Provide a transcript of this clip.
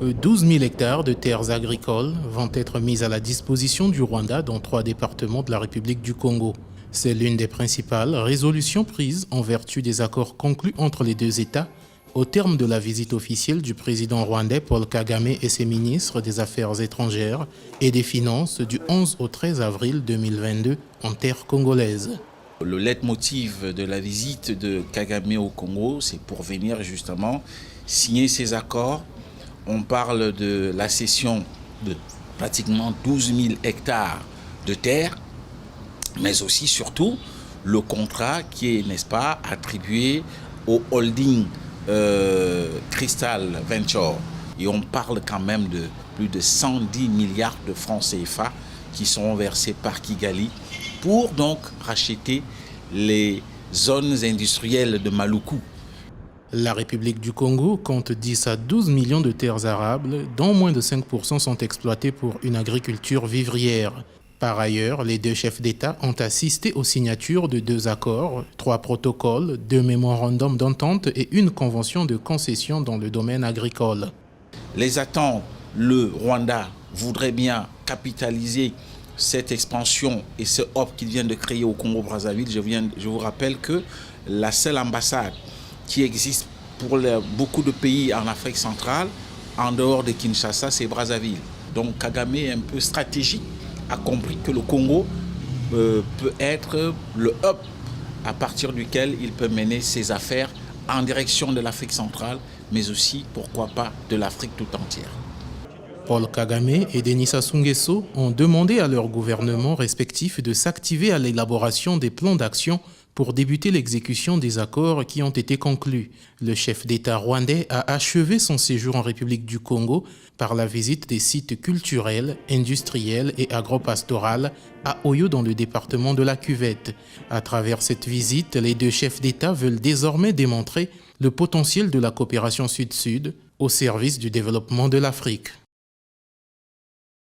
12 000 hectares de terres agricoles vont être mis à la disposition du Rwanda dans 3 départements de la République du Congo. C'est l'une des principales résolutions prises en vertu des accords conclus entre les deux États au terme de la visite officielle du président rwandais Paul Kagame et ses ministres des Affaires étrangères et des Finances du 11 au 13 avril 2022 en terre congolaise. Le leitmotiv de la visite de Kagame au Congo, c'est pour venir justement signer ces accords. On parle de la cession de pratiquement 12 000 hectares de terre, mais aussi surtout le contrat qui est, n'est-ce pas, attribué au holding Crystal Venture. Et on parle quand même de plus de 110 milliards de francs CFA qui sont versés par Kigali pour donc racheter les zones industrielles de Maluku. La République du Congo compte 10 à 12 millions de terres arables, dont moins de 5% sont exploitées pour une agriculture vivrière. Par ailleurs, les deux chefs d'État ont assisté aux signatures de 2 accords, 3 protocoles, 2 mémorandums d'entente et une convention de concession dans le domaine agricole. Les attentes, le Rwanda voudrait bien capitaliser cette expansion et ce hub qu'il vient de créer au Congo-Brazzaville. Je vous rappelle que la seule ambassade qui existe pour beaucoup de pays en Afrique centrale, en dehors de Kinshasa, c'est Brazzaville. Donc Kagame est un peu stratégique, a compris que le Congo peut être le hub à partir duquel il peut mener ses affaires en direction de l'Afrique centrale, mais aussi, pourquoi pas, de l'Afrique tout entière. Paul Kagame et Denis Sassou Nguesso ont demandé à leurs gouvernements respectifs de s'activer à l'élaboration des plans d'action pour débuter l'exécution des accords qui ont été conclus. Le chef d'État rwandais a achevé son séjour en République du Congo par la visite des sites culturels, industriels et agro-pastoraux à Oyo dans le département de la Cuvette. À travers cette visite, les deux chefs d'État veulent désormais démontrer le potentiel de la coopération sud-sud au service du développement de l'Afrique.